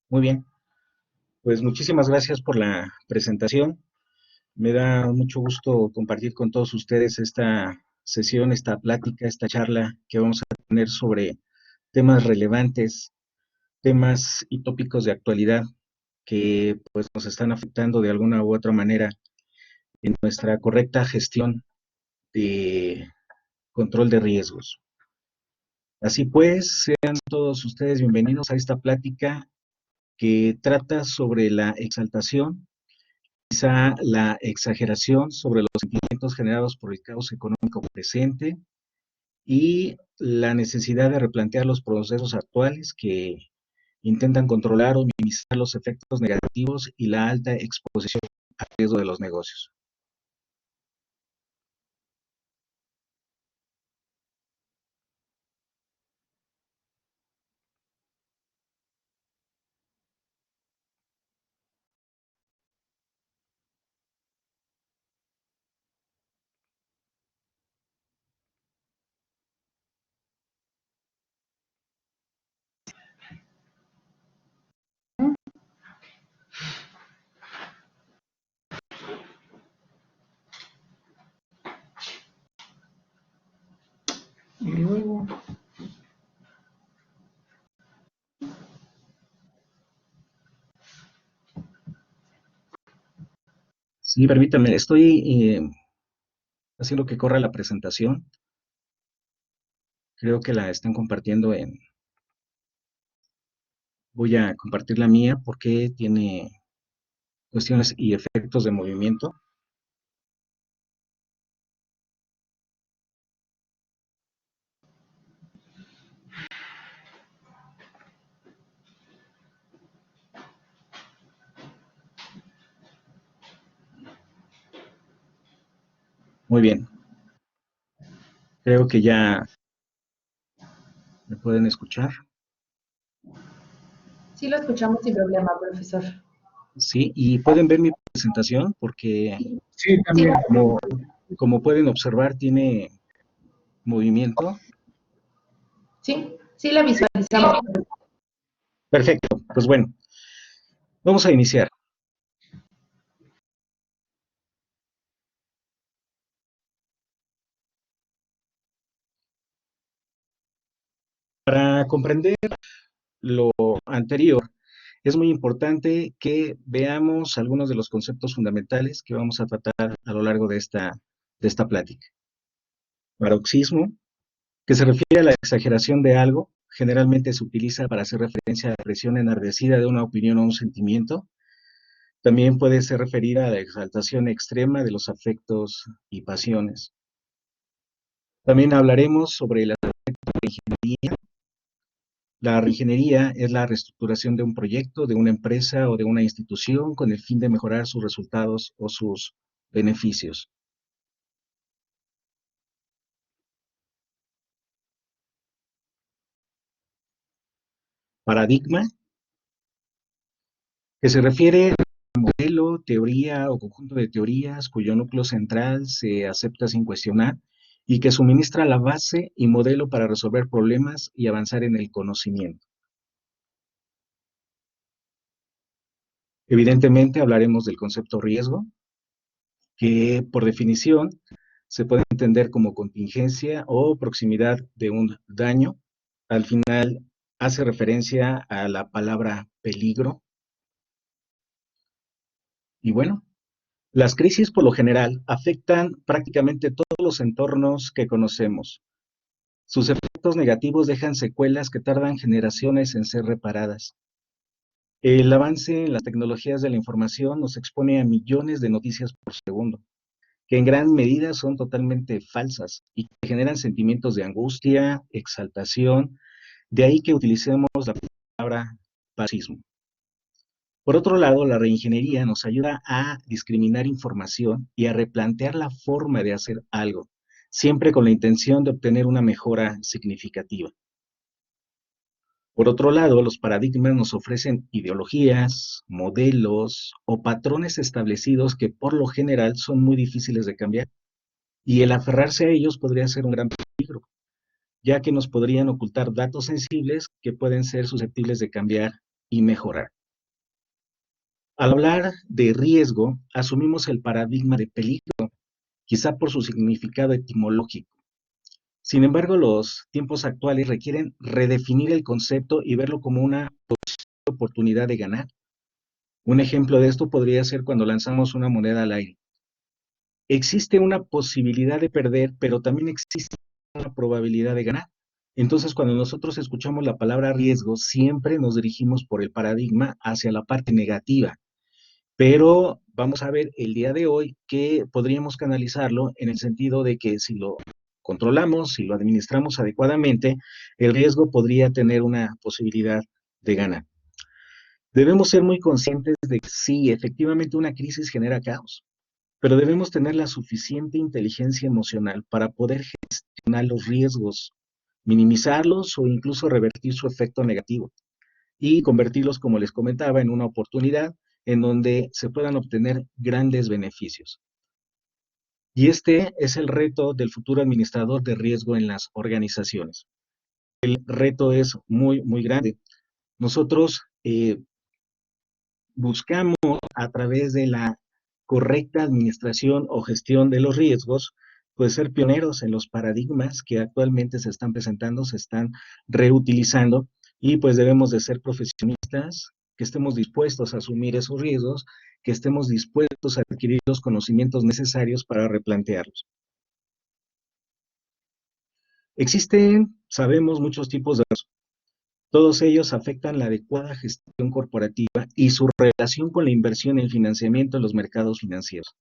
Muy bien, pues muchísimas gracias por la presentación. Me da mucho gusto compartir con todos ustedes esta sesión, esta plática, esta charla que vamos a tener sobre temas relevantes, temas y tópicos de actualidad que pues nos están afectando de alguna u otra manera en nuestra correcta gestión de control de riesgos. Así pues, sean todos ustedes bienvenidos a esta plática que trata sobre la exaltación, quizá la exageración sobre los sentimientos generados por el caos económico presente y la necesidad de replantear los procesos actuales que intentan controlar o minimizar los efectos negativos y la alta exposición al riesgo de los negocios. Y luego, Sí, permítanme, estoy haciendo que corra la presentación. Creo que la están compartiendo en... Voy a compartir la mía porque tiene cuestiones y efectos de movimiento. Muy bien, creo que ya me pueden escuchar. Sí, lo escuchamos sin problema, profesor. Sí, y pueden ver mi presentación porque sí, también. como pueden observar tiene movimiento. Sí, la visualizamos. Perfecto, pues bueno, vamos a iniciar. Para comprender lo anterior, es muy importante que veamos algunos de los conceptos fundamentales que vamos a tratar a lo largo de esta plática. Paroxismo, que se refiere a la exageración de algo, generalmente se utiliza para hacer referencia a la presión enardecida de una opinión o un sentimiento. También puede ser referida a la exaltación extrema de los afectos y pasiones. También hablaremos sobre la reingeniería. La reingeniería es la reestructuración de un proyecto, de una empresa o de una institución con el fin de mejorar sus resultados o sus beneficios. Paradigma, que se refiere a modelo, teoría o conjunto de teorías cuyo núcleo central se acepta sin cuestionar y que suministra la base y modelo para resolver problemas y avanzar en el conocimiento. Evidentemente hablaremos del concepto riesgo, que por definición se puede entender como contingencia o proximidad de un daño. Al final hace referencia a la palabra peligro. Y bueno, las crisis por lo general afectan prácticamente todos los entornos que conocemos. Sus efectos negativos dejan secuelas que tardan generaciones en ser reparadas. El avance en las tecnologías de la información nos expone a millones de noticias por segundo, que en gran medida son totalmente falsas y que generan sentimientos de angustia, exaltación, de ahí que utilicemos la palabra fascismo. Por otro lado, la reingeniería nos ayuda a discriminar información y a replantear la forma de hacer algo, siempre con la intención de obtener una mejora significativa. Por otro lado, los paradigmas nos ofrecen ideologías, modelos o patrones establecidos que por lo general son muy difíciles de cambiar, y el aferrarse a ellos podría ser un gran peligro, ya que nos podrían ocultar datos sensibles que pueden ser susceptibles de cambiar y mejorar. Al hablar de riesgo, asumimos el paradigma de peligro, quizá por su significado etimológico. Sin embargo, los tiempos actuales requieren redefinir el concepto y verlo como una oportunidad de ganar. Un ejemplo de esto podría ser cuando lanzamos una moneda al aire. Existe una posibilidad de perder, pero también existe una probabilidad de ganar. Entonces, cuando nosotros escuchamos la palabra riesgo, siempre nos dirigimos por el paradigma hacia la parte negativa. Pero vamos a ver el día de hoy que podríamos canalizarlo en el sentido de que si lo controlamos, si lo administramos adecuadamente, el riesgo podría tener una posibilidad de ganar. Debemos ser muy conscientes de que sí, efectivamente una crisis genera caos, pero debemos tener la suficiente inteligencia emocional para poder gestionar los riesgos, minimizarlos o incluso revertir su efecto negativo y convertirlos, como les comentaba, en una oportunidad en donde se puedan obtener grandes beneficios. Y este es el reto del futuro administrador de riesgo en las organizaciones. El reto es muy, muy grande. Nosotros buscamos a través de la correcta administración o gestión de los riesgos, pues ser pioneros en los paradigmas que actualmente se están presentando, se están reutilizando y pues debemos de ser profesionistas, que estemos dispuestos a asumir esos riesgos, que estemos dispuestos a adquirir los conocimientos necesarios para replantearlos. Existen, sabemos, muchos tipos de riesgos. Todos ellos afectan la adecuada gestión corporativa y su relación con la inversión en financiamiento en los mercados financieros.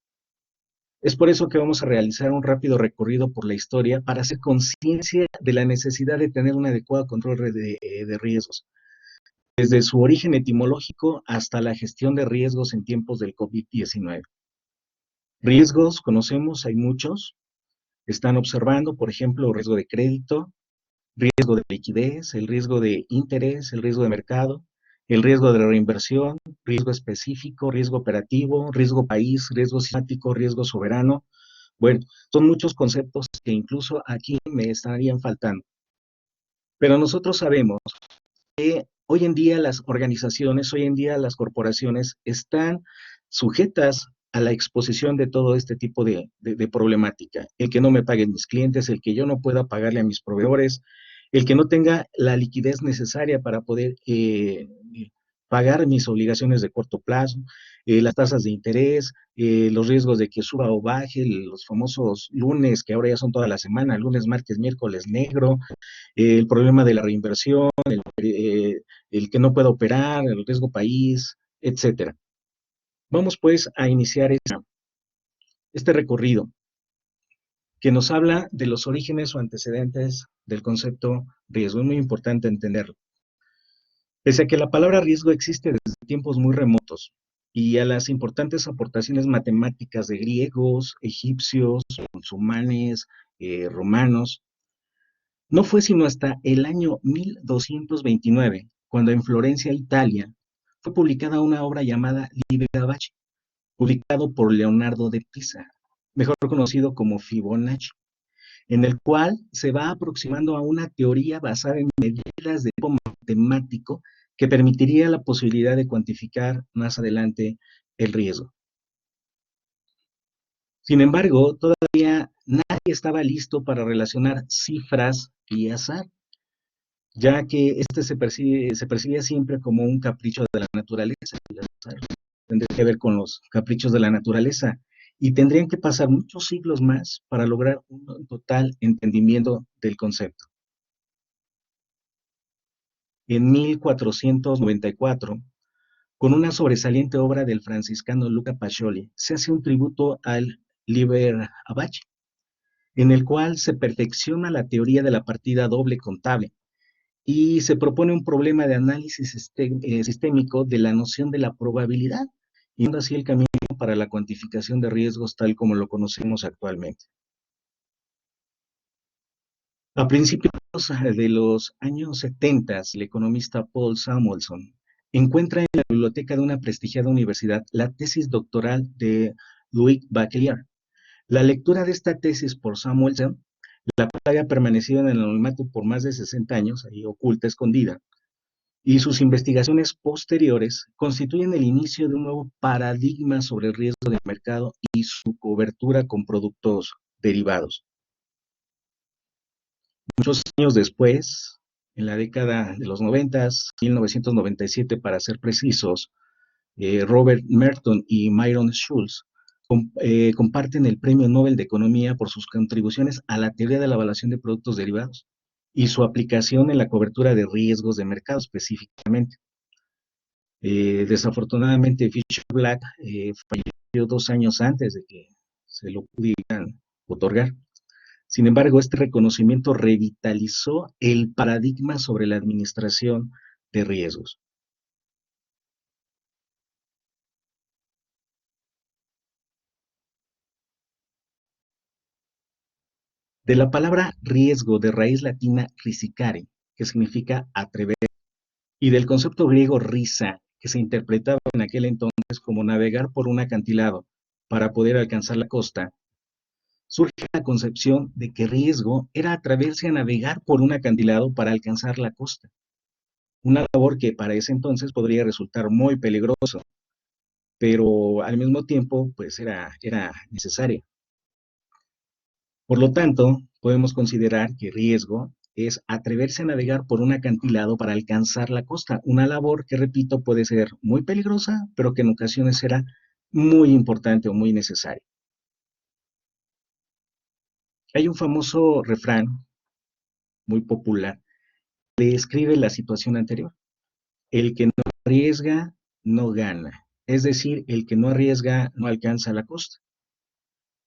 Es por eso que vamos a realizar un rápido recorrido por la historia para hacer conciencia de la necesidad de tener un adecuado control de riesgos, desde su origen etimológico hasta la gestión de riesgos en tiempos del COVID-19. Riesgos, conocemos, hay muchos. Están observando, por ejemplo, riesgo de crédito, riesgo de liquidez, el riesgo de interés, el riesgo de mercado, el riesgo de reinversión, riesgo específico, riesgo operativo, riesgo país, riesgo sistemático, riesgo soberano. Bueno, son muchos conceptos que incluso aquí me estarían faltando. Pero nosotros sabemos que hoy en día las organizaciones, hoy en día las corporaciones están sujetas a la exposición de todo este tipo de problemática. El que no me paguen mis clientes, el que yo no pueda pagarle a mis proveedores, el que no tenga la liquidez necesaria para poder pagar mis obligaciones de corto plazo, las tasas de interés, los riesgos de que suba o baje, los famosos lunes, que ahora ya son toda la semana, lunes, martes, miércoles negro, el problema de la reinversión, el que no pueda operar, el riesgo país, etcétera. Vamos pues a iniciar este recorrido que nos habla de los orígenes o antecedentes del concepto riesgo. Es muy importante entenderlo. Pese a que la palabra riesgo existe desde tiempos muy remotos y a las importantes aportaciones matemáticas de griegos, egipcios, musulmanes, romanos, no fue sino hasta el año 1229, cuando en Florencia, Italia, fue publicada una obra llamada Liber Abaci, publicado por Leonardo de Pisa, mejor conocido como Fibonacci, en el cual se va aproximando a una teoría basada en medidas de tipo matemático que permitiría la posibilidad de cuantificar más adelante el riesgo. Sin embargo, todavía nadie estaba listo para relacionar cifras y azar, ya que este se percibía siempre como un capricho de la naturaleza. El azar tendría que ver con los caprichos de la naturaleza y tendrían que pasar muchos siglos más para lograr un total entendimiento del concepto. En 1494, con una sobresaliente obra del franciscano Luca Pacioli, se hace un tributo al Liber Abaci, en el cual se perfecciona la teoría de la partida doble contable y se propone un problema de análisis sistémico de la noción de la probabilidad, y así el camino para la cuantificación de riesgos tal como lo conocemos actualmente. A principios de los años 70, el economista Paul Samuelson encuentra en la biblioteca de una prestigiada universidad la tesis doctoral de Louis Bachelard. La lectura de esta tesis por Samuelson, la cual había permanecido en el anonimato por más de 60 años, ahí oculta, escondida, y sus investigaciones posteriores constituyen el inicio de un nuevo paradigma sobre el riesgo de mercado y su cobertura con productos derivados. Muchos años después, en la década de los 90, 1997 para ser precisos, Robert Merton y Myron Schultz comparten el Premio Nobel de Economía por sus contribuciones a la teoría de la evaluación de productos derivados y su aplicación en la cobertura de riesgos de mercado específicamente. Desafortunadamente, Fisher Black falleció 2 años antes de que se lo pudieran otorgar. Sin embargo, este reconocimiento revitalizó el paradigma sobre la administración de riesgos. De la palabra riesgo, de raíz latina risicare, que significa atrever, y del concepto griego risa, que se interpretaba en aquel entonces como navegar por un acantilado para poder alcanzar la costa, surge la concepción de que riesgo era atreverse a navegar por un acantilado para alcanzar la costa, una labor que para ese entonces podría resultar muy peligrosa, pero al mismo tiempo pues era necesaria. Por lo tanto, podemos considerar que riesgo es atreverse a navegar por un acantilado para alcanzar la costa, una labor que, repito, puede ser muy peligrosa, pero que en ocasiones será muy importante o muy necesaria. Hay un famoso refrán muy popular que describe la situación anterior. El que no arriesga, no gana. Es decir, el que no arriesga, no alcanza la costa.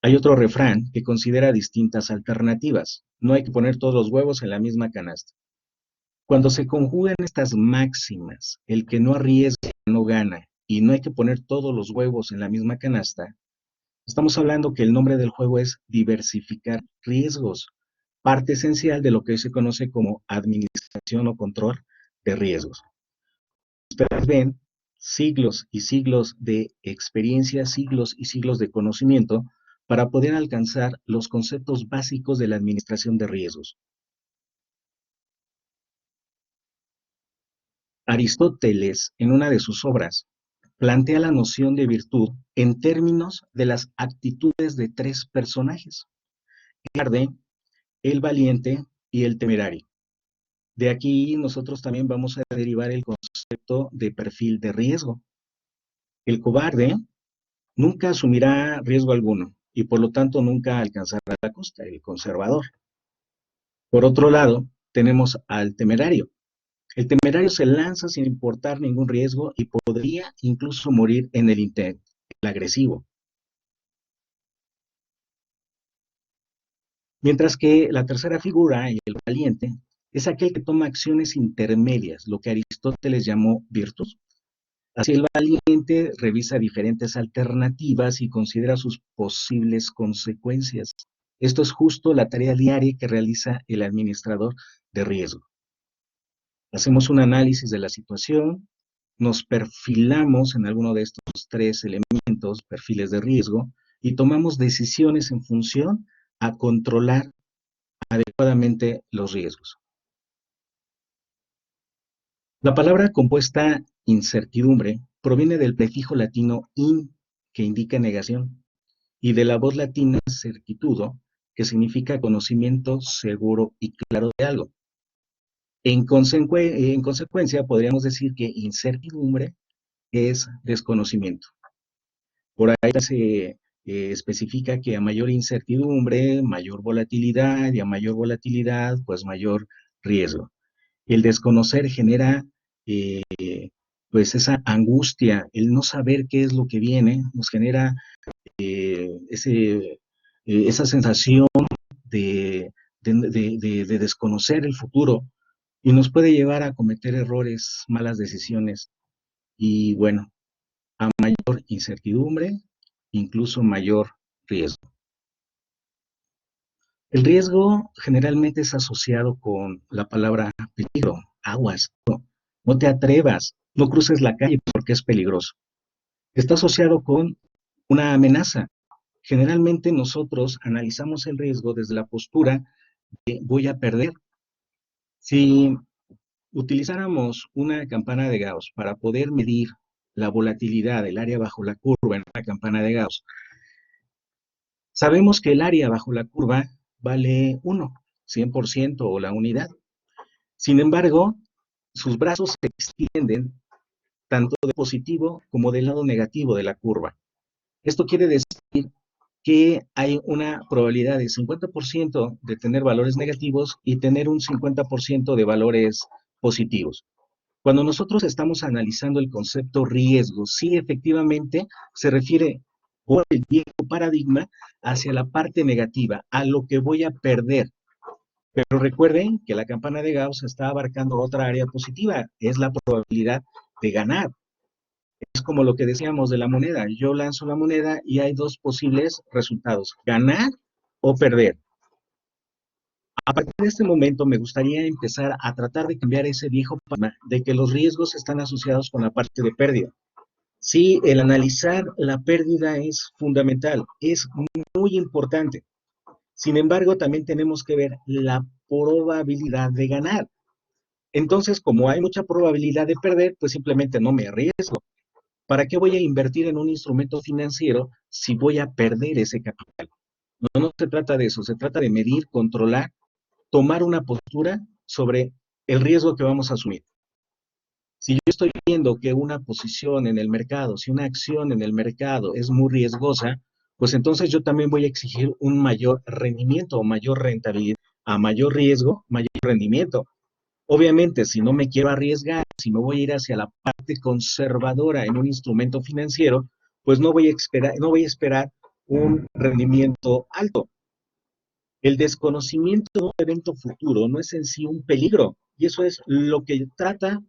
Hay otro refrán que considera distintas alternativas. No hay que poner todos los huevos en la misma canasta. Cuando se conjugan estas máximas, el que no arriesga no gana, y no hay que poner todos los huevos en la misma canasta, estamos hablando que el nombre del juego es diversificar riesgos, parte esencial de lo que hoy se conoce como administración o control de riesgos. Ustedes ven siglos y siglos de experiencia, siglos y siglos de conocimiento para poder alcanzar los conceptos básicos de la administración de riesgos. Aristóteles, en una de sus obras, plantea la noción de virtud en términos de las actitudes de 3 personajes: el cobarde, el valiente y el temerario. De aquí nosotros también vamos a derivar el concepto de perfil de riesgo. El cobarde nunca asumirá riesgo alguno y por lo tanto nunca alcanzará la costa, el conservador. Por otro lado, tenemos al temerario. El temerario se lanza sin importar ningún riesgo y podría incluso morir en el intento, el agresivo. Mientras que la tercera figura, el valiente, es aquel que toma acciones intermedias, lo que Aristóteles llamó virtud. Así el valiente revisa diferentes alternativas y considera sus posibles consecuencias. Esto es justo la tarea diaria que realiza el administrador de riesgo. Hacemos un análisis de la situación, nos perfilamos en alguno de estos 3 elementos, perfiles de riesgo, y tomamos decisiones en función a controlar adecuadamente los riesgos. La palabra compuesta incertidumbre proviene del prefijo latino in, que indica negación, y de la voz latina certitudo, que significa conocimiento seguro y claro de algo. En consecuencia, podríamos decir que incertidumbre es desconocimiento. Por ahí se especifica que a mayor incertidumbre, mayor volatilidad, y a mayor volatilidad, pues mayor riesgo. El desconocer genera eh, pues esa angustia, el no saber qué es lo que viene, nos genera esa sensación de desconocer el futuro y nos puede llevar a cometer errores, malas decisiones y bueno, a mayor incertidumbre, incluso mayor riesgo. El riesgo generalmente es asociado con la palabra peligro, aguas, no te atrevas, no cruces la calle porque es peligroso. Está asociado con una amenaza. Generalmente nosotros analizamos el riesgo desde la postura de voy a perder. Si utilizáramos una campana de Gauss para poder medir la volatilidad del área bajo la curva en una campana de Gauss, sabemos que el área bajo la curva vale 1, 100% o la unidad. Sin embargo, sus brazos se extienden tanto de positivo como del lado negativo de la curva. Esto quiere decir que hay una probabilidad de 50% de tener valores negativos y tener un 50% de valores positivos. Cuando nosotros estamos analizando el concepto riesgo, sí, efectivamente se refiere por el viejo paradigma hacia la parte negativa, a lo que voy a perder. Pero recuerden que la campana de Gauss está abarcando otra área positiva, es la probabilidad de ganar. Es como lo que decíamos de la moneda. Yo lanzo la moneda y hay dos posibles resultados, ganar o perder. A partir de este momento me gustaría empezar a tratar de cambiar ese viejo paradigma de que los riesgos están asociados con la parte de pérdida. Sí, el analizar la pérdida es fundamental, es muy importante. Sin embargo, también tenemos que ver la probabilidad de ganar. Entonces, como hay mucha probabilidad de perder, pues simplemente no me arriesgo. ¿Para qué voy a invertir en un instrumento financiero si voy a perder ese capital? No se trata de eso, se trata de medir, controlar, tomar una postura sobre el riesgo que vamos a asumir. Si yo estoy viendo que una posición en el mercado, si una acción en el mercado es muy riesgosa, pues entonces yo también voy a exigir un mayor rendimiento o mayor rentabilidad. A mayor riesgo, mayor rendimiento. Obviamente, si no me quiero arriesgar, si me voy a ir hacia la parte conservadora en un instrumento financiero, pues no voy a esperar un rendimiento alto. El desconocimiento de un evento futuro no es en sí un peligro, y eso es lo que trata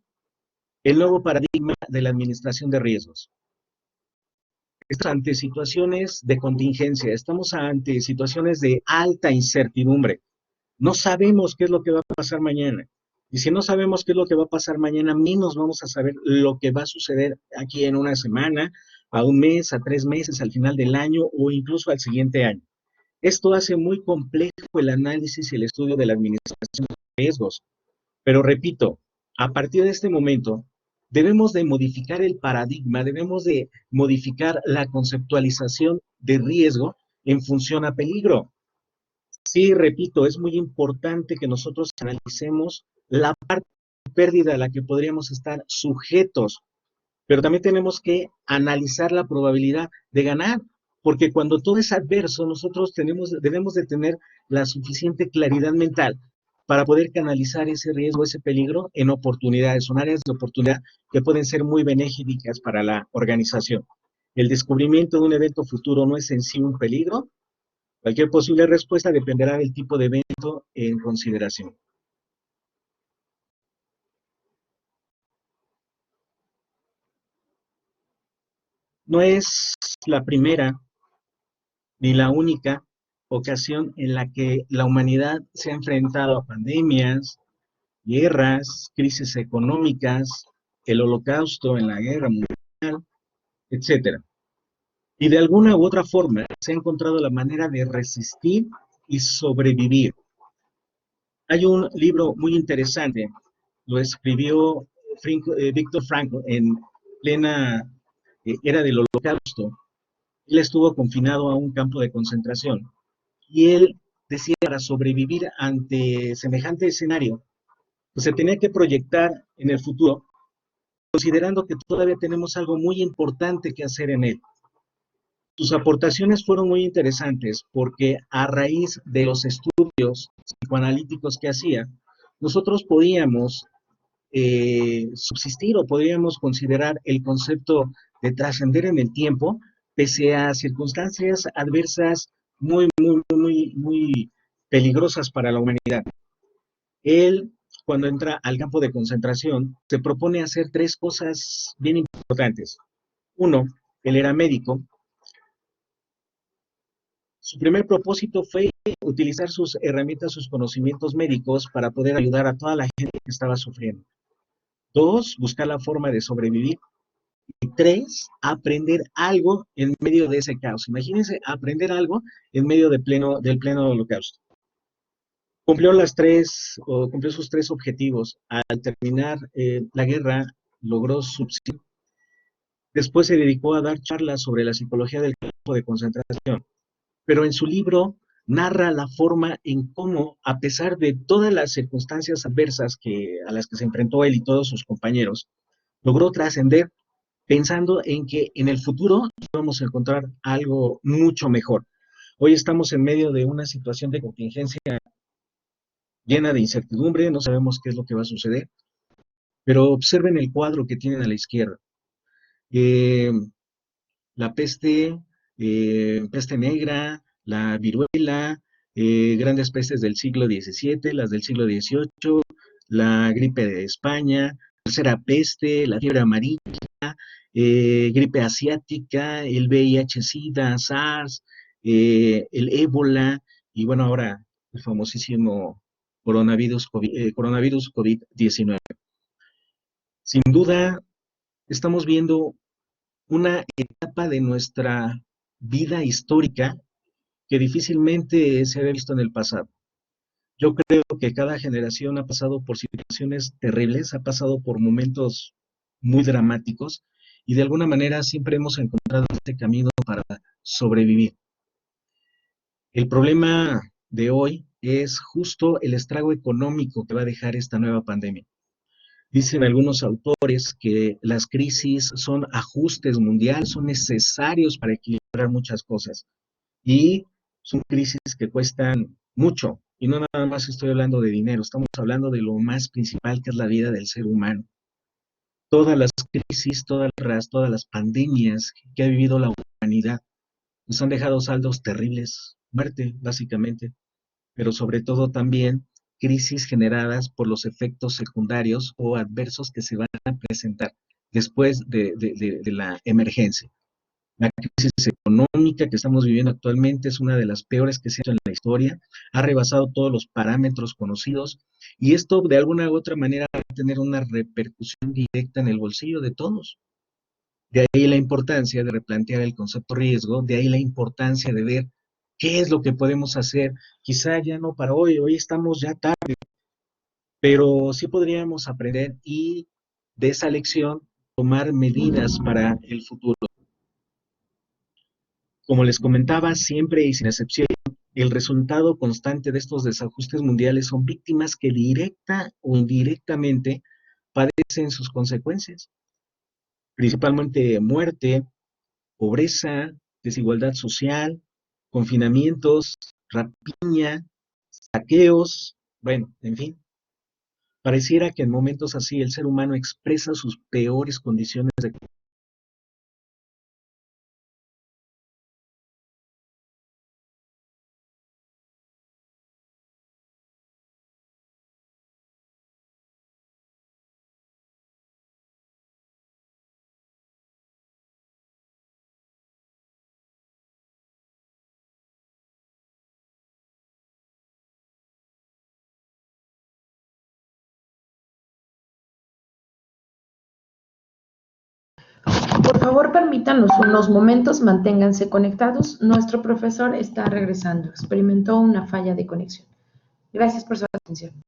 el nuevo paradigma de la administración de riesgos. Estamos ante situaciones de contingencia, estamos ante situaciones de alta incertidumbre. No sabemos qué es lo que va a pasar mañana. Y si no sabemos qué es lo que va a pasar mañana, menos vamos a saber lo que va a suceder aquí en una semana, a un mes, a 3 meses, al final del año o incluso al siguiente año. Esto hace muy complejo el análisis y el estudio de la administración de riesgos. Pero repito, a partir de este momento, debemos de modificar el paradigma, debemos de modificar la conceptualización de riesgo en función a peligro. Sí, repito, es muy importante que nosotros analicemos la parte de pérdida a la que podríamos estar sujetos, pero también tenemos que analizar la probabilidad de ganar, porque cuando todo es adverso, nosotros debemos de tener la suficiente claridad mental para poder canalizar ese riesgo, ese peligro en oportunidades, son áreas de oportunidad que pueden ser muy benéficas para la organización. El descubrimiento de un evento futuro no es en sí un peligro. Cualquier posible respuesta dependerá del tipo de evento en consideración. No es la primera ni la única ocasión en la que la humanidad se ha enfrentado a pandemias, guerras, crisis económicas, el holocausto en la guerra mundial, etcétera. Y de alguna u otra forma se ha encontrado la manera de resistir y sobrevivir. Hay un libro muy interesante, lo escribió Víctor Frankl en plena era del Holocausto. Él estuvo confinado a un campo de concentración y él decía para sobrevivir ante semejante escenario, pues se tenía que proyectar en el futuro, considerando que todavía tenemos algo muy importante que hacer en él. Sus aportaciones fueron muy interesantes porque a raíz de los estudios psicoanalíticos que hacía, nosotros podíamos subsistir o podríamos considerar el concepto de trascender en el tiempo pese a circunstancias adversas muy peligrosas para la humanidad. Él, cuando entra al campo de concentración, se propone hacer 3 cosas bien importantes. Uno, él era médico. Su primer propósito fue utilizar sus herramientas, sus conocimientos médicos para poder ayudar a toda la gente que estaba sufriendo. 2, buscar la forma de sobrevivir. Y 3, aprender algo en medio de ese caos. Imagínense aprender algo en medio del pleno holocausto. cumplió sus tres objetivos. Al terminar la guerra, logró subsistir. Después se dedicó a dar charlas sobre la psicología del campo de concentración, pero en su libro narra la forma en cómo, a pesar de todas las circunstancias adversas a las que se enfrentó él y todos sus compañeros, logró trascender pensando en que en el futuro vamos a encontrar algo mucho mejor. Hoy estamos en medio de una situación de contingencia llena de incertidumbre, no sabemos qué es lo que va a suceder, pero observen el cuadro que tienen a la izquierda. Eh, la peste negra, la viruela, grandes pestes del siglo XVII, las del siglo XVIII, la gripe de España, tercera peste, la fiebre amarilla, gripe asiática, el VIH-Sida, SARS, el ébola, y bueno, ahora el famosísimo coronavirus COVID-19. Sin duda, estamos viendo una etapa de nuestra vida histórica que difícilmente se había visto en el pasado. Yo creo que cada generación ha pasado por situaciones terribles, ha pasado por momentos muy dramáticos y de alguna manera siempre hemos encontrado este camino para sobrevivir. El problema de hoy es justo el estrago económico que va a dejar esta nueva pandemia. Dicen algunos autores que las crisis son ajustes mundiales, son necesarios para equilibrar muchas cosas. Y son crisis que cuestan mucho. Y no nada más estoy hablando de dinero, estamos hablando de lo más principal que es la vida del ser humano. Todas las crisis, todas las pandemias que ha vivido la humanidad nos han dejado saldos terribles, muerte básicamente, pero sobre todo también crisis generadas por los efectos secundarios o adversos que se van a presentar después de la emergencia. La crisis económica que estamos viviendo actualmente es una de las peores que se ha hecho en la historia, ha rebasado todos los parámetros conocidos y esto de alguna u otra manera va a tener una repercusión directa en el bolsillo de todos. De ahí la importancia de replantear el concepto riesgo, de ahí la importancia de ver qué es lo que podemos hacer. Quizá ya no para hoy estamos ya tarde, pero sí podríamos aprender y de esa lección tomar medidas para el futuro. Como les comentaba, siempre y sin excepción, el resultado constante de estos desajustes mundiales son víctimas que directa o indirectamente padecen sus consecuencias, principalmente muerte, pobreza, desigualdad social, confinamientos, rapiña, saqueos, bueno, en fin. Pareciera que en momentos así el ser humano expresa sus peores condiciones de Por favor, permítanos unos momentos, manténganse conectados. Nuestro profesor está regresando. Experimentó una falla de conexión. Gracias por su atención.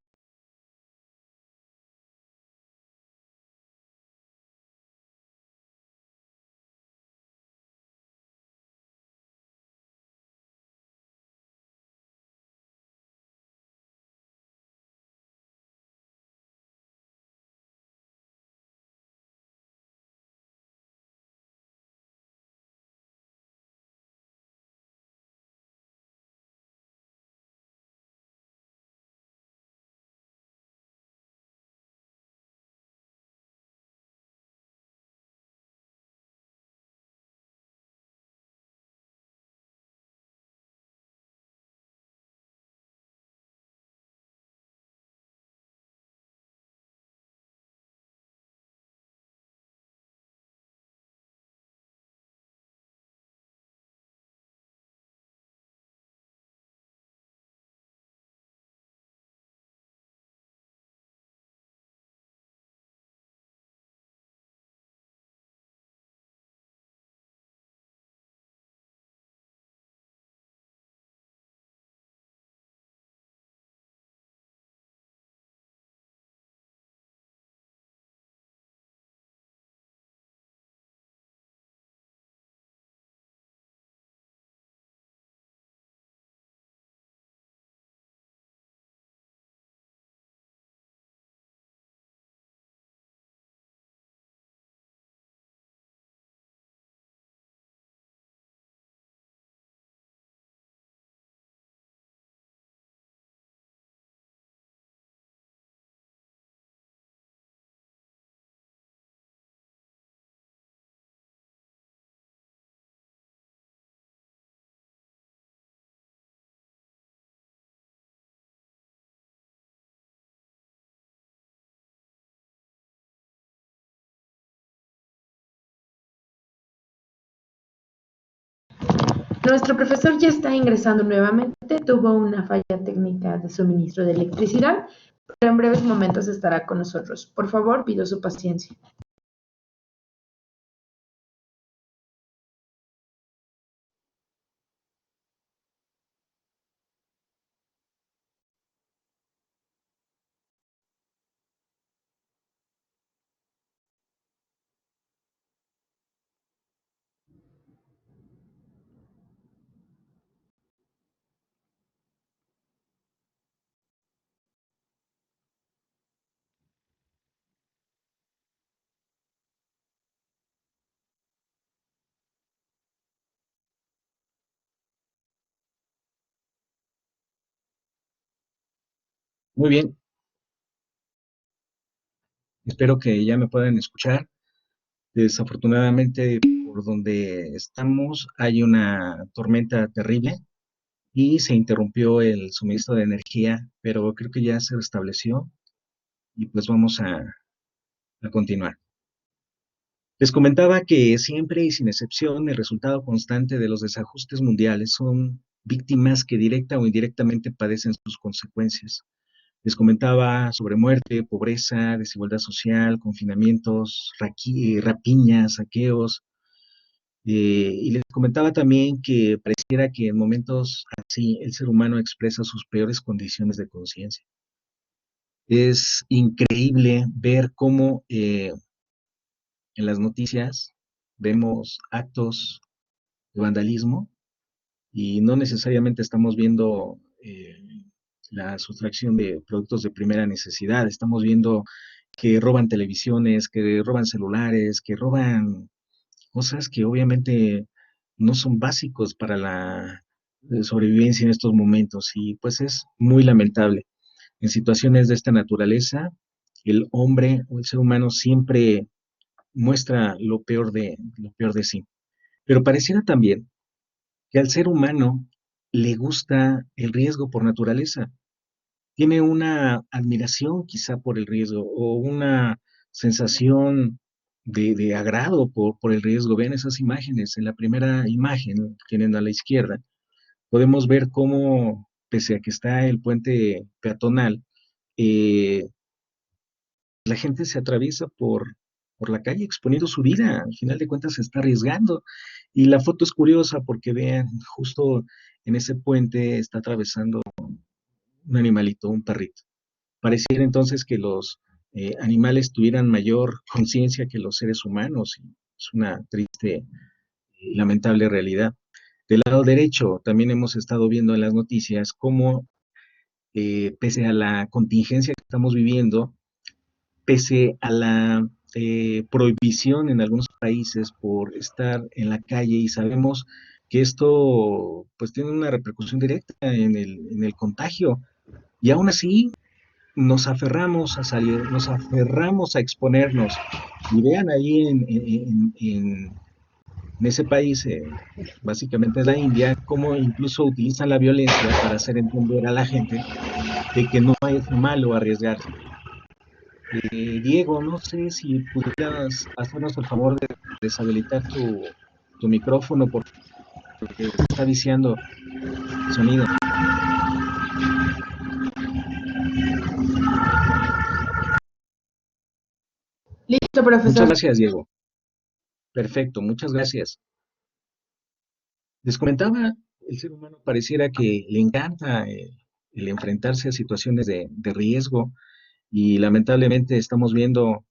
Nuestro profesor ya está ingresando nuevamente, tuvo una falla técnica de suministro de electricidad, pero en breves momentos estará con nosotros. Por favor, pido su paciencia. Muy bien, espero que ya me puedan escuchar. Desafortunadamente, por donde estamos hay una tormenta terrible y se interrumpió el suministro de energía, pero creo que ya se restableció y pues vamos a continuar. Les comentaba que siempre y sin excepción el resultado constante de los desajustes mundiales son víctimas que directa o indirectamente padecen sus consecuencias. Les comentaba sobre muerte, pobreza, desigualdad social, confinamientos, rapiñas, saqueos, y les comentaba también que pareciera que en momentos así el ser humano expresa sus peores condiciones de conciencia. Es increíble ver cómo en las noticias vemos actos de vandalismo y no necesariamente estamos viendo la sustracción de productos de primera necesidad, estamos viendo que roban televisiones, que roban celulares, que roban cosas que obviamente no son básicos para la sobrevivencia en estos momentos y pues es muy lamentable. En situaciones de esta naturaleza, el hombre o el ser humano siempre muestra lo peor de sí. Pero pareciera también que al ser humano le gusta el riesgo por naturaleza. Tiene una admiración quizá por el riesgo o una sensación de agrado por el riesgo. Vean esas imágenes. En la primera imagen, tienen a la izquierda, podemos ver cómo, pese a que está el puente peatonal, eh, la gente se atraviesa por la calle exponiendo su vida. Al final de cuentas se está arriesgando. Y la foto es curiosa porque vean, justo en ese puente está atravesando un animalito, un perrito. Pareciera entonces que los animales tuvieran mayor conciencia que los seres humanos. Y es una triste y lamentable realidad. Del lado derecho, también hemos estado viendo en las noticias cómo, pese a la contingencia que estamos viviendo, pese a la prohibición en algunos países por estar en la calle, y sabemos que esto pues tiene una repercusión directa en el contagio, y aún así nos aferramos a salir, nos aferramos a exponernos. Y vean ahí en ese país, básicamente es la India, cómo incluso utilizan la violencia para hacer entender a la gente de que no es malo arriesgarse. Diego, no sé si pudieras hacernos el favor de deshabilitar tu micrófono porque se está viciando el sonido. Listo, Muchas profesor. gracias, Diego. Perfecto, muchas gracias. Les comentaba, el ser humano pareciera que le encanta el enfrentarse a situaciones de riesgo y lamentablemente estamos viendo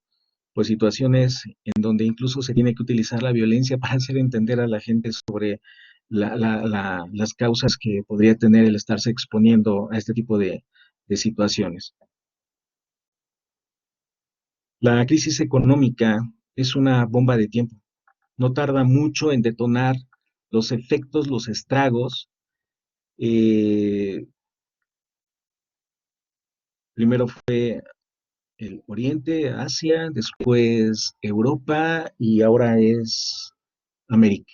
pues situaciones en donde incluso se tiene que utilizar la violencia para hacer entender a la gente sobre las causas que podría tener el estarse exponiendo a este tipo de situaciones. La crisis económica es una bomba de tiempo. No tarda mucho en detonar los efectos, los estragos. Eh, Primero fue el Oriente, Asia, después Europa y ahora es América,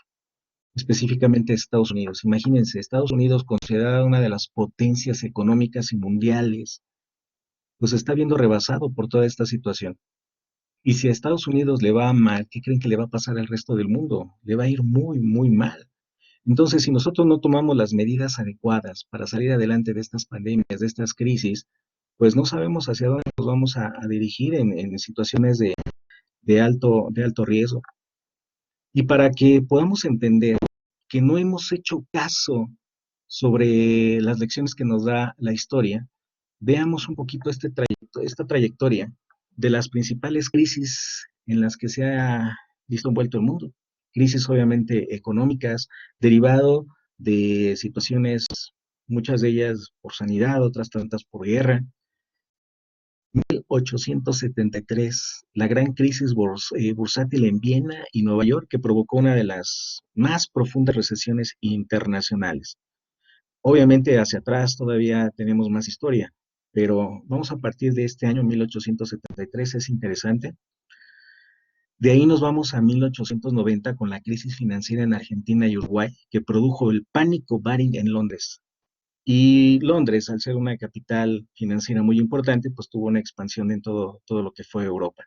específicamente Estados Unidos. Imagínense, Estados Unidos, considerada una de las potencias económicas y mundiales, pues está viendo rebasado por toda esta situación. Y si a Estados Unidos le va mal, ¿qué creen que le va a pasar al resto del mundo? Le va a ir muy, muy mal. Entonces, si nosotros no tomamos las medidas adecuadas para salir adelante de estas pandemias, de estas crisis, pues no sabemos hacia dónde nos vamos a dirigir en situaciones de alto riesgo. Y para que podamos entender que no hemos hecho caso sobre las lecciones que nos da la historia, veamos un poquito esta trayectoria de las principales crisis en las que se ha visto envuelto el mundo. Crisis obviamente económicas, derivado de situaciones, muchas de ellas por sanidad, otras tantas por guerra. 1873, la gran crisis bursátil en Viena y Nueva York, que provocó una de las más profundas recesiones internacionales. Obviamente hacia atrás todavía tenemos más historia, pero vamos a partir de este año 1873, es interesante. De ahí nos vamos a 1890 con la crisis financiera en Argentina y Uruguay, que produjo el pánico buying en Londres. Y Londres, al ser una capital financiera muy importante, pues tuvo una expansión en todo lo que fue Europa.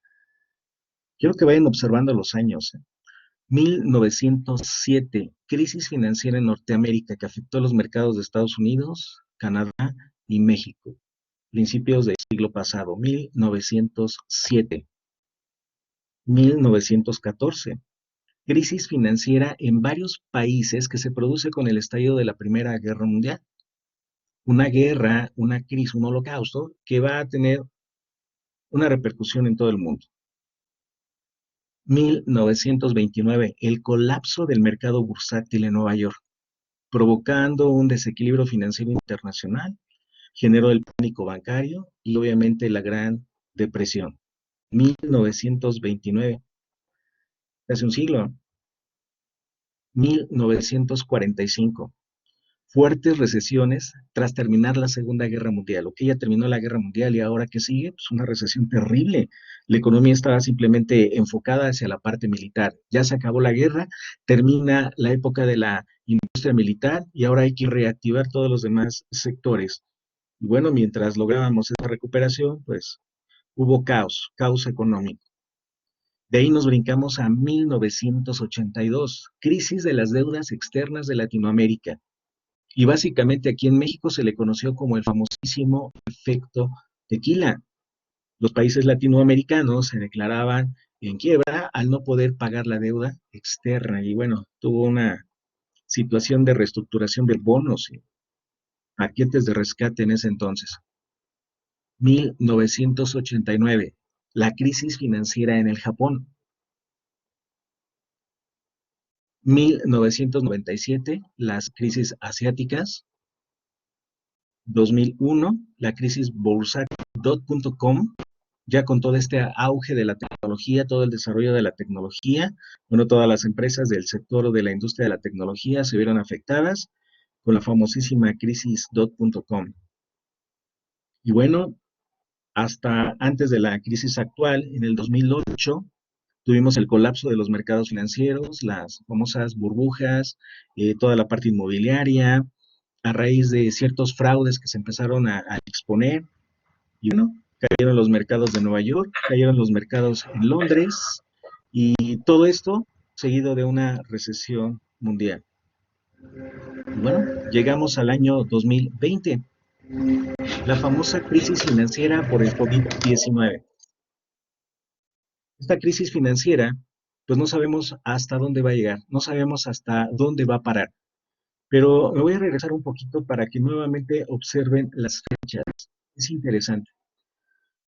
Quiero que vayan observando los años. 1907, crisis financiera en Norteamérica que afectó los mercados de Estados Unidos, Canadá y México. Principios del siglo pasado, 1907. 1914, crisis financiera en varios países que se produce con el estallido de la Primera Guerra Mundial. Una guerra, una crisis, un holocausto que va a tener una repercusión en todo el mundo. 1929, el colapso del mercado bursátil en Nueva York, provocando un desequilibrio financiero internacional, generó el pánico bancario y obviamente la Gran Depresión. 1929, hace un siglo. 1945, fuertes recesiones tras terminar la Segunda Guerra Mundial. Ok, ya terminó la Guerra Mundial y ahora ¿qué sigue? Pues una recesión terrible. La economía estaba simplemente enfocada hacia la parte militar. Ya se acabó la guerra, termina la época de la industria militar y ahora hay que reactivar todos los demás sectores. Y bueno, mientras lográbamos esa recuperación, pues hubo caos económico. De ahí nos brincamos a 1982, crisis de las deudas externas de Latinoamérica. Y básicamente aquí en México se le conoció como el famosísimo efecto tequila. Los países latinoamericanos se declaraban en quiebra al no poder pagar la deuda externa. Y bueno, tuvo una situación de reestructuración de bonos y paquetes de rescate en ese entonces. 1989, la crisis financiera en el Japón. 1997, las crisis asiáticas. 2001, la crisis bursátil.com, ya con todo este auge de la tecnología, todo el desarrollo de la tecnología, bueno, todas las empresas del sector de la industria de la tecnología se vieron afectadas con la famosísima crisis.com. Y bueno, hasta antes de la crisis actual, en el 2008, tuvimos el colapso de los mercados financieros, las famosas burbujas, toda la parte inmobiliaria, a raíz de ciertos fraudes que se empezaron a exponer. Y bueno, cayeron los mercados de Nueva York, cayeron los mercados en Londres, y todo esto seguido de una recesión mundial. Y bueno, llegamos al año 2020, la famosa crisis financiera por el COVID-19. Esta crisis financiera, pues no sabemos hasta dónde va a llegar, no sabemos hasta dónde va a parar. Pero me voy a regresar un poquito para que nuevamente observen las fechas. Es interesante.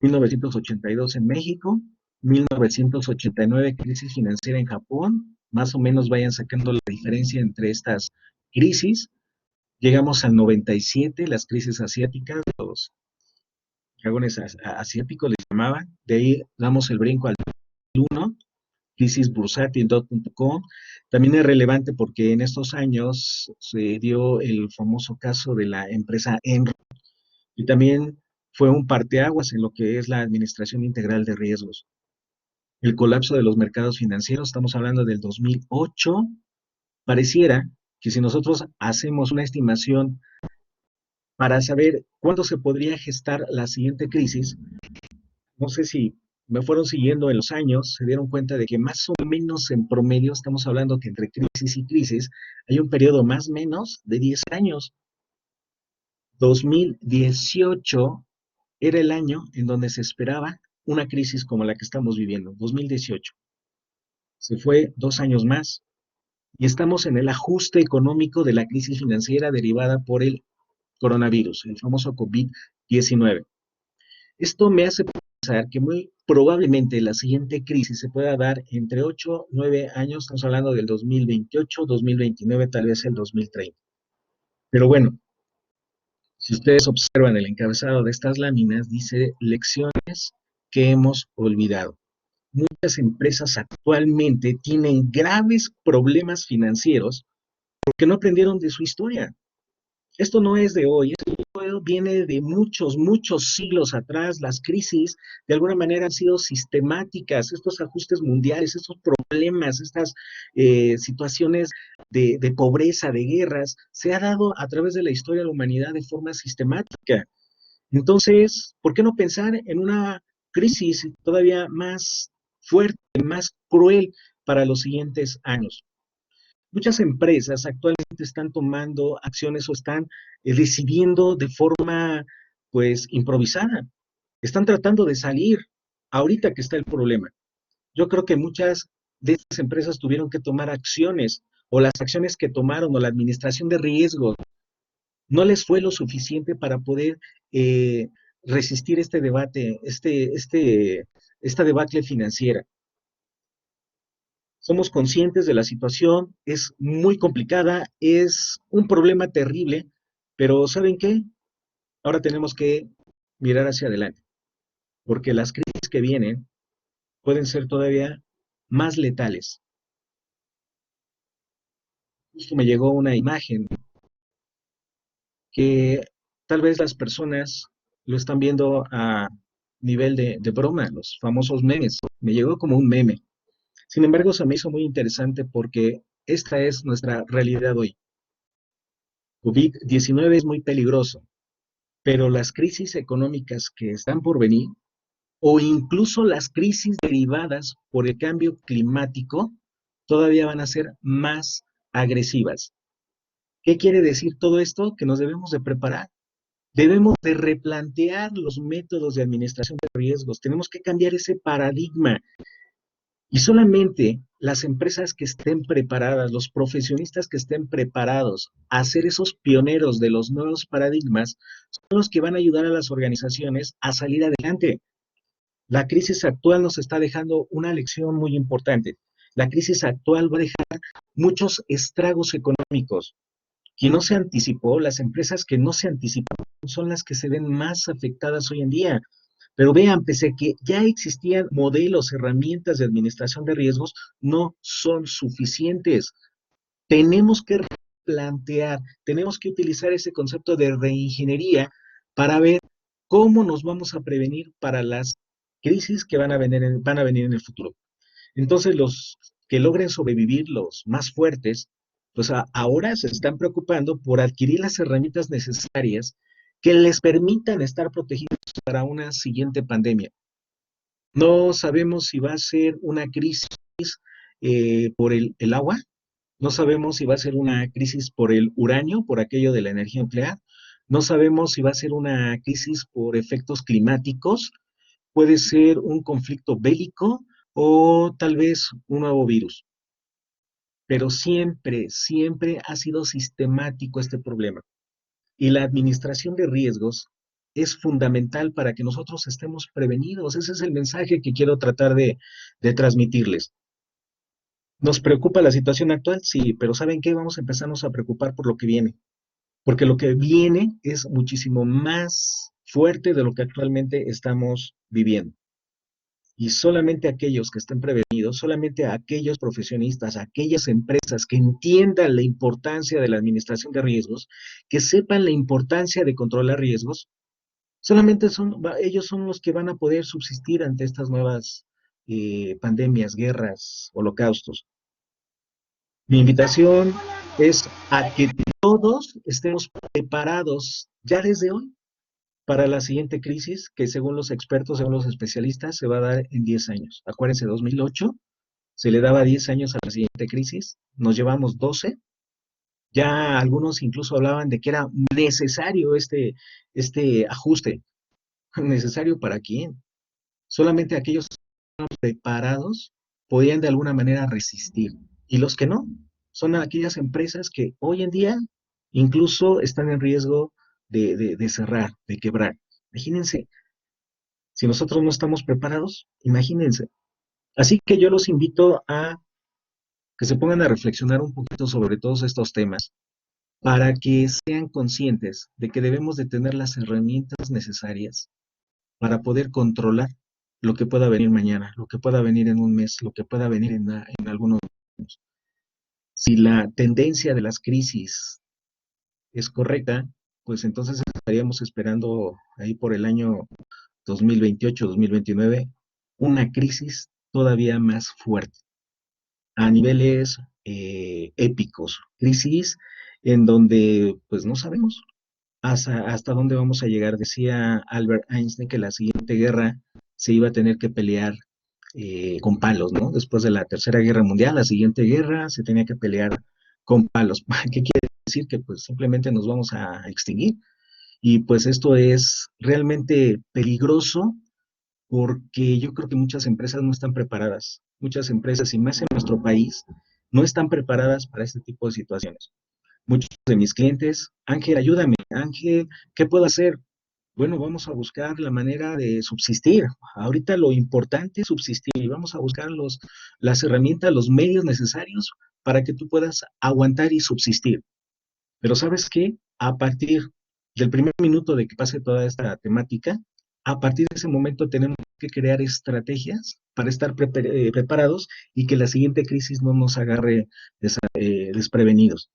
1982 en México, 1989 crisis financiera en Japón, más o menos vayan sacando la diferencia entre estas crisis. Llegamos al 97, las crisis asiáticas, los dragones asiáticos les llamaban. De ahí damos el brinco al 2001, crisis bursátil.com. También es relevante porque en estos años se dio el famoso caso de la empresa Enron y también fue un parteaguas en lo que es la administración integral de riesgos. El colapso de los mercados financieros, estamos hablando del 2008, pareciera que si nosotros hacemos una estimación para saber cuándo se podría gestar la siguiente crisis, no sé si me fueron siguiendo en los años, se dieron cuenta de que más o menos en promedio, estamos hablando que entre crisis y crisis, hay un periodo más o menos de 10 años. 2018 era el año en donde se esperaba una crisis como la que estamos viviendo, 2018. Se fue 2 años más y estamos en el ajuste económico de la crisis financiera derivada por el coronavirus, el famoso COVID-19. Esto me hace pensar que muy probablemente la siguiente crisis se pueda dar entre 8 y 9 años, estamos hablando del 2028, 2029, tal vez el 2030. Pero bueno, si ustedes observan el encabezado de estas láminas, dice lecciones que hemos olvidado. Muchas empresas actualmente tienen graves problemas financieros porque no aprendieron de su historia. Esto no es de hoy, esto viene de muchos, muchos siglos atrás. Las crisis de alguna manera han sido sistemáticas, estos ajustes mundiales, estos problemas, estas situaciones de pobreza, de guerras, se ha dado a través de la historia de la humanidad de forma sistemática. Entonces, ¿por qué no pensar en una crisis todavía más fuerte, más cruel para los siguientes años? Muchas empresas actualmente están tomando acciones o están decidiendo de forma, pues, improvisada. Están tratando de salir ahorita que está el problema. Yo creo que muchas de estas empresas tuvieron que tomar acciones o las acciones que tomaron o la administración de riesgos no les fue lo suficiente para poder eh, resistir este debate, esta debacle financiera. Somos conscientes de la situación, es muy complicada, es un problema terrible, pero ¿saben qué? Ahora tenemos que mirar hacia adelante, porque las crisis que vienen pueden ser todavía más letales. Justo me llegó una imagen que tal vez las personas lo están viendo a nivel de broma, los famosos memes. Me llegó como un meme. Sin embargo, se me hizo muy interesante porque esta es nuestra realidad hoy. COVID-19 es muy peligroso, pero las crisis económicas que están por venir, o incluso las crisis derivadas por el cambio climático, todavía van a ser más agresivas. ¿Qué quiere decir todo esto? Que nos debemos de preparar. Debemos de replantear los métodos de administración de riesgos. Tenemos que cambiar ese paradigma. Y solamente las empresas que estén preparadas, los profesionistas que estén preparados a ser esos pioneros de los nuevos paradigmas, son los que van a ayudar a las organizaciones a salir adelante. La crisis actual nos está dejando una lección muy importante. La crisis actual va a dejar muchos estragos económicos. Quien no se anticipó, las empresas que no se anticiparon son las que se ven más afectadas hoy en día. Pero vean, pese a que ya existían modelos, herramientas de administración de riesgos, no son suficientes. Tenemos que replantear, tenemos que utilizar ese concepto de reingeniería para ver cómo nos vamos a prevenir para las crisis que van a venir en el futuro. Entonces, los que logren sobrevivir, los más fuertes, pues ahora se están preocupando por adquirir las herramientas necesarias que les permitan estar protegidos para una siguiente pandemia. No sabemos si va a ser una crisis por el agua, no sabemos si va a ser una crisis por el uranio, por aquello de la energía nuclear, no sabemos si va a ser una crisis por efectos climáticos, puede ser un conflicto bélico o tal vez un nuevo virus. Pero siempre, siempre ha sido sistemático este problema. Y la administración de riesgos es fundamental para que nosotros estemos prevenidos. Ese es el mensaje que quiero tratar de transmitirles. ¿Nos preocupa la situación actual? Sí, pero ¿saben qué? Vamos a empezarnos a preocupar por lo que viene. Porque lo que viene es muchísimo más fuerte de lo que actualmente estamos viviendo. Y solamente aquellos que estén prevenidos, solamente aquellos profesionistas, aquellas empresas que entiendan la importancia de la administración de riesgos, que sepan la importancia de controlar riesgos, solamente ellos son los que van a poder subsistir ante estas nuevas pandemias, guerras, holocaustos. Mi invitación es a que todos estemos preparados ya desde hoy para la siguiente crisis, que según los expertos, según los especialistas, se va a dar en 10 años. Acuérdense, 2008 se le daba 10 años a la siguiente crisis, nos llevamos 12. Ya algunos incluso hablaban de que era necesario este ajuste. ¿Necesario para quién? Solamente aquellos preparados podían de alguna manera resistir. Y los que no, son aquellas empresas que hoy en día incluso están en riesgo de cerrar, de quebrar. Imagínense, si nosotros no estamos preparados, imagínense. Así que yo los invito a que se pongan a reflexionar un poquito sobre todos estos temas para que sean conscientes de que debemos de tener las herramientas necesarias para poder controlar lo que pueda venir mañana, lo que pueda venir en un mes, lo que pueda venir en algunos años. Si la tendencia de las crisis es correcta, pues entonces estaríamos esperando ahí por el año 2028, 2029, una crisis todavía más fuerte, a niveles épicos, crisis en donde pues no sabemos hasta dónde vamos a llegar. Decía Albert Einstein que la siguiente guerra se iba a tener que pelear con palos, ¿no? Después de la Tercera Guerra Mundial, la siguiente guerra se tenía que pelear con palos. ¿Qué quiere decir? Que pues simplemente nos vamos a extinguir. Y pues esto es realmente peligroso porque yo creo que muchas empresas no están preparadas. Muchas empresas, y más en nuestro país, no están preparadas para este tipo de situaciones. Muchos de mis clientes, Ángel, ayúdame, Ángel, ¿qué puedo hacer? Bueno, vamos a buscar la manera de subsistir. Ahorita lo importante es subsistir y vamos a buscar las herramientas, los medios necesarios para que tú puedas aguantar y subsistir. Pero ¿sabes qué? A partir del primer minuto de que pase toda esta temática, a partir de ese momento tenemos que crear estrategias para estar preparados y que la siguiente crisis no nos agarre desprevenidos.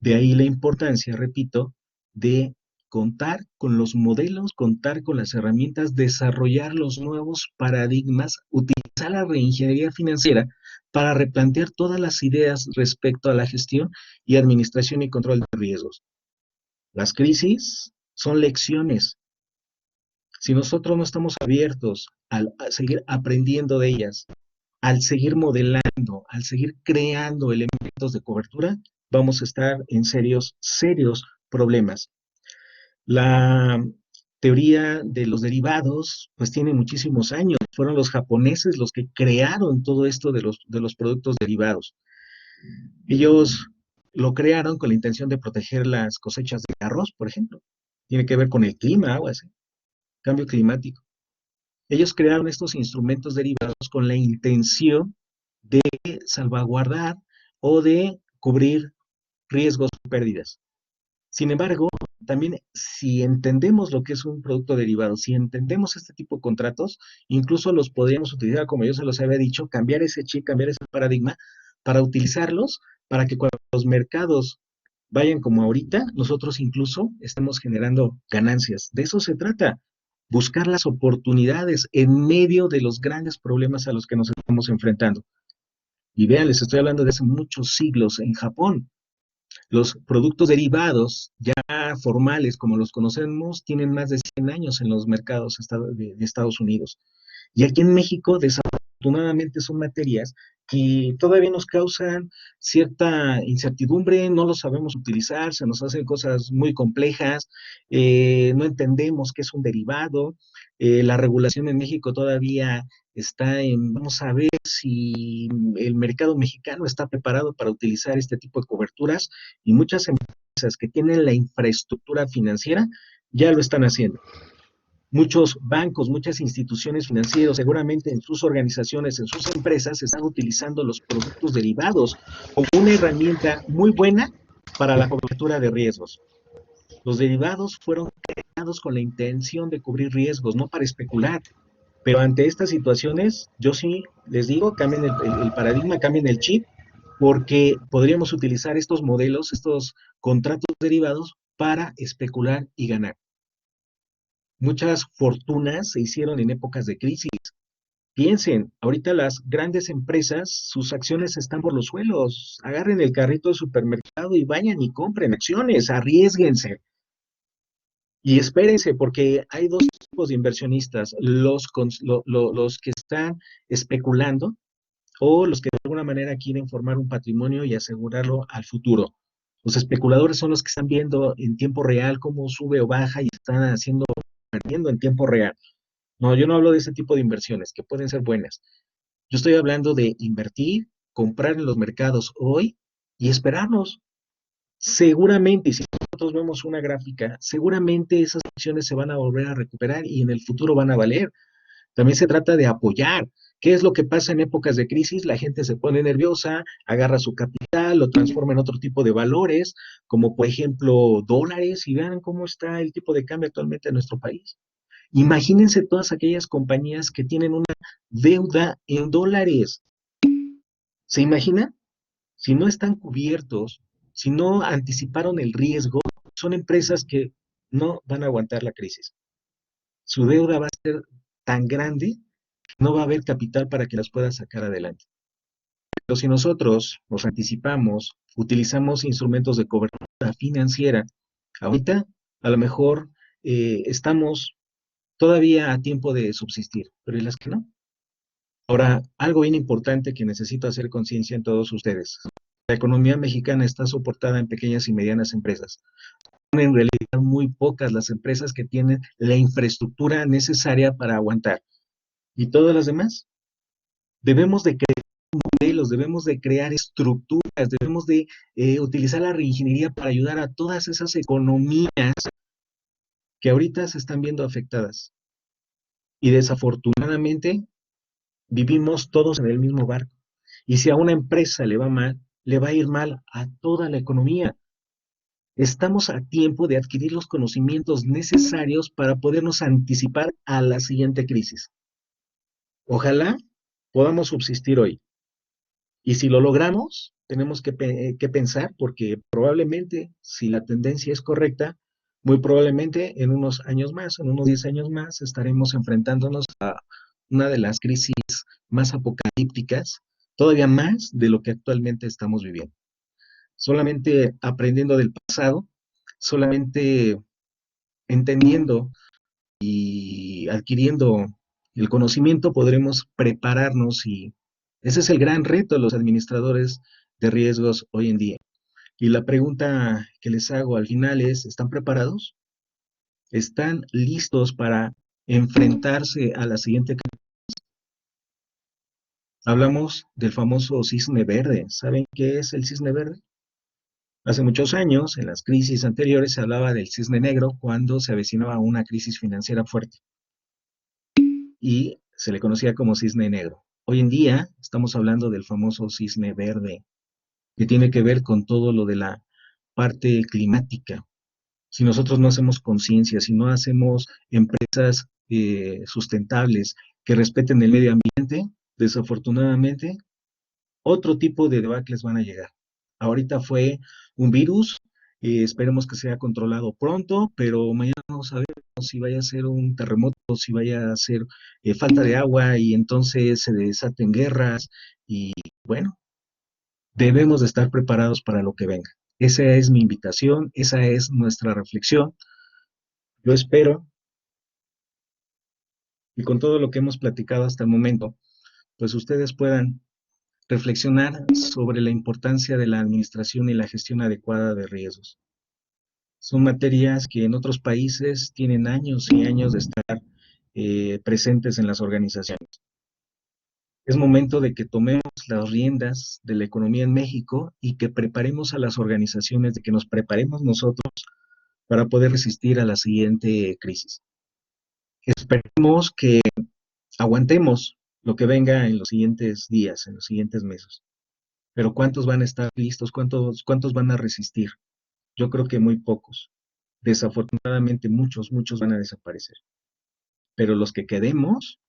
De ahí la importancia, repito, de contar con los modelos, contar con las herramientas, desarrollar los nuevos paradigmas, utilizar la reingeniería financiera para replantear todas las ideas respecto a la gestión y administración y control de riesgos. Las crisis son lecciones. Si nosotros no estamos abiertos a seguir aprendiendo de ellas, al seguir modelando, al seguir creando elementos de cobertura, vamos a estar en serios problemas. La teoría de los derivados, pues tiene muchísimos años. Fueron los japoneses los que crearon todo esto de los productos derivados. Ellos lo crearon con la intención de proteger las cosechas de arroz, por ejemplo. Tiene que ver con el clima, algo así, cambio climático. Ellos crearon estos instrumentos derivados con la intención de salvaguardar o de cubrir riesgos o pérdidas. Sin embargo, también si entendemos lo que es un producto derivado, si entendemos este tipo de contratos, incluso los podríamos utilizar, como yo se los había dicho, cambiar ese chip, cambiar ese paradigma para utilizarlos, para que cuando los mercados vayan como ahorita, nosotros incluso estemos generando ganancias. De eso se trata, buscar las oportunidades en medio de los grandes problemas a los que nos estamos enfrentando. Y vean, les estoy hablando de hace muchos siglos en Japón. Los productos derivados ya formales, como los conocemos, tienen más de 100 años en los mercados de Estados Unidos. Y aquí en México, desafortunadamente, son materias que todavía nos causan cierta incertidumbre, no lo sabemos utilizar, se nos hacen cosas muy complejas, no entendemos qué es un derivado, la regulación en México todavía está vamos a ver si el mercado mexicano está preparado para utilizar este tipo de coberturas y muchas empresas que tienen la infraestructura financiera ya lo están haciendo. Muchos bancos, muchas instituciones financieras, seguramente en sus organizaciones, en sus empresas, están utilizando los productos derivados como una herramienta muy buena para la cobertura de riesgos. Los derivados fueron creados con la intención de cubrir riesgos, no para especular. Pero ante estas situaciones, yo sí les digo, cambien el paradigma, cambien el chip, porque podríamos utilizar estos modelos, estos contratos derivados para especular y ganar. Muchas fortunas se hicieron en épocas de crisis. Piensen, ahorita las grandes empresas, sus acciones están por los suelos. Agarren el carrito del supermercado y vayan y compren acciones, arriésguense. Y espérense, porque hay dos tipos de inversionistas, los que están especulando o los que de alguna manera quieren formar un patrimonio y asegurarlo al futuro. Los especuladores son los que están viendo en tiempo real cómo sube o baja y están perdiendo en tiempo real. No, yo no hablo de ese tipo de inversiones, que pueden ser buenas. Yo estoy hablando de invertir, comprar en los mercados hoy y esperarnos. Seguramente, y si nosotros vemos una gráfica, seguramente esas acciones se van a volver a recuperar y en el futuro van a valer. También se trata de apoyar. ¿Qué es lo que pasa en épocas de crisis? La gente se pone nerviosa, agarra su capital, lo transforma en otro tipo de valores, como por ejemplo dólares, y vean cómo está el tipo de cambio actualmente en nuestro país. Imagínense todas aquellas compañías que tienen una deuda en dólares. ¿Se imaginan? Si no están cubiertos, si no anticiparon el riesgo, son empresas que no van a aguantar la crisis. Su deuda va a ser tan grande que no va a haber capital para que las pueda sacar adelante. Pero si nosotros nos anticipamos, utilizamos instrumentos de cobertura financiera, ahorita a lo mejor estamos todavía a tiempo de subsistir, pero ¿y las que no? Ahora, algo bien importante que necesito hacer conciencia en todos ustedes. La economía mexicana está soportada en pequeñas y medianas empresas. Son en realidad muy pocas las empresas que tienen la infraestructura necesaria para aguantar. ¿Y todas las demás? Debemos de crear modelos, debemos de crear estructuras, debemos de utilizar la reingeniería para ayudar a todas esas economías que ahorita se están viendo afectadas. Y desafortunadamente vivimos todos en el mismo barco. Y si a una empresa le va mal, le va a ir mal a toda la economía. Estamos a tiempo de adquirir los conocimientos necesarios para podernos anticipar a la siguiente crisis. Ojalá podamos subsistir hoy. Y si lo logramos, tenemos que pensar, porque probablemente, si la tendencia es correcta, muy probablemente en unos años más, en unos 10 años más, estaremos enfrentándonos a una de las crisis más apocalípticas, todavía más de lo que actualmente estamos viviendo. Solamente aprendiendo del pasado, solamente entendiendo y adquiriendo el conocimiento, podremos prepararnos y ese es el gran reto de los administradores de riesgos hoy en día. Y la pregunta que les hago al final es, ¿están preparados? ¿Están listos para enfrentarse a la siguiente crisis? Hablamos del famoso cisne verde. ¿Saben qué es el cisne verde? Hace muchos años, en las crisis anteriores, se hablaba del cisne negro cuando se avecinaba una crisis financiera fuerte y se le conocía como cisne negro. Hoy en día estamos hablando del famoso cisne verde, que tiene que ver con todo lo de la parte climática. Si nosotros no hacemos conciencia, si no hacemos empresas sustentables que respeten el medio ambiente, desafortunadamente otro tipo de debacles van a llegar. Ahorita fue un virus, esperemos que sea controlado pronto, pero mañana no sabemos si vaya a ser un terremoto, si vaya a ser falta de agua y entonces se desaten guerras y bueno, debemos de estar preparados para lo que venga. Esa es mi invitación, esa es nuestra reflexión. Yo espero y con todo lo que hemos platicado hasta el momento, pues ustedes puedan reflexionar sobre la importancia de la administración y la gestión adecuada de riesgos. Son materias que en otros países tienen años y años de estar presentes en las organizaciones. Es momento de que tomemos las riendas de la economía en México y que preparemos a las organizaciones, de que nos preparemos nosotros para poder resistir a la siguiente crisis. Esperemos que aguantemos lo que venga en los siguientes días, en los siguientes meses. Pero ¿cuántos van a estar listos? ¿Cuántos van a resistir? Yo creo que muy pocos. Desafortunadamente muchos van a desaparecer. Pero los que quedemos,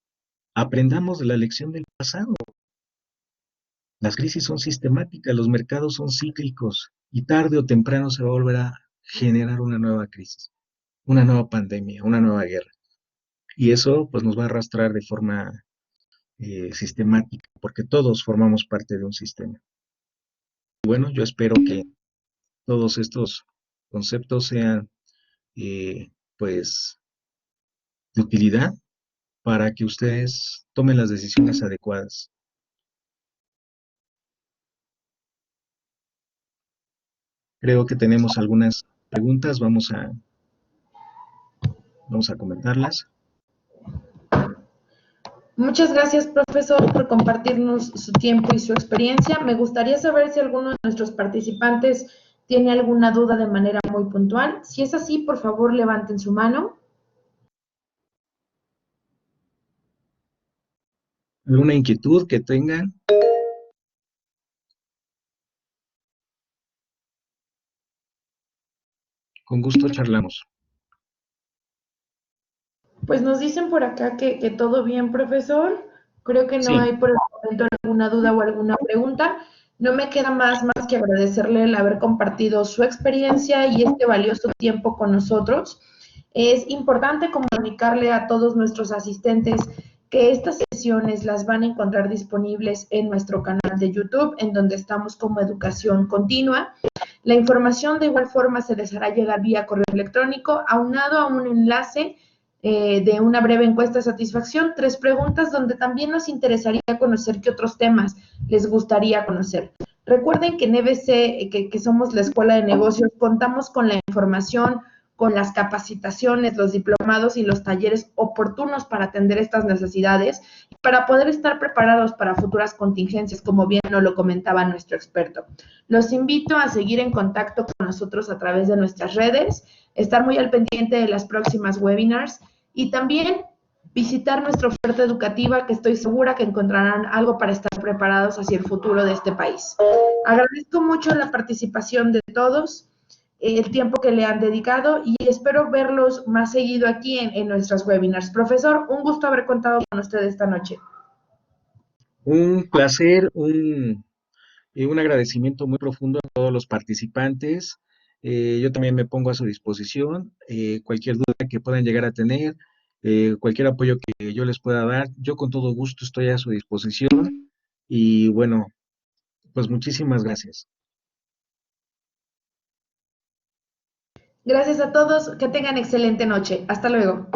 aprendamos de la lección del pasado. Las crisis son sistemáticas, los mercados son cíclicos y tarde o temprano se va a volver a generar una nueva crisis, una nueva pandemia, una nueva guerra. Y eso pues nos va a arrastrar de forma sistemática, porque todos formamos parte de un sistema. Y bueno, yo espero que todos estos conceptos sean pues, de utilidad para que ustedes tomen las decisiones adecuadas. Creo que tenemos algunas preguntas, vamos a comentarlas. Muchas gracias, profesor, por compartirnos su tiempo y su experiencia. Me gustaría saber si alguno de nuestros participantes tiene alguna duda de manera muy puntual. Si es así, por favor, levanten su mano. ¿Alguna inquietud que tengan? Con gusto charlamos. Pues nos dicen por acá que todo bien, profesor. Creo que no Sí, hay por el momento alguna duda o alguna pregunta. No me queda más que agradecerle el haber compartido su experiencia y este valioso tiempo con nosotros. Es importante comunicarle a todos nuestros asistentes que estas sesiones las van a encontrar disponibles en nuestro canal de YouTube, en donde estamos como Educación Continua. La información de igual forma se les hará llegar vía correo electrónico, aunado a un enlace de una breve encuesta de satisfacción, 3 preguntas donde también nos interesaría conocer qué otros temas les gustaría conocer. Recuerden que en EBC, que somos la Escuela de Negocios, contamos con la información, con las capacitaciones, los diplomados y los talleres oportunos para atender estas necesidades y para poder estar preparados para futuras contingencias, como bien nos lo comentaba nuestro experto. Los invito a seguir en contacto con nosotros a través de nuestras redes, estar muy al pendiente de las próximas webinars y también visitar nuestra oferta educativa, que estoy segura que encontrarán algo para estar preparados hacia el futuro de este país. Agradezco mucho la participación de todos, el tiempo que le han dedicado y espero verlos más seguido aquí en nuestras webinars. Profesor, un gusto haber contado con usted esta noche. un placer, un agradecimiento muy profundo a todos los participantes. Yo también me pongo a su disposición. Cualquier duda que puedan llegar a tener, cualquier apoyo que yo les pueda dar, yo con todo gusto estoy a su disposición. Y bueno, pues muchísimas gracias. Gracias a todos, que tengan excelente noche. Hasta luego.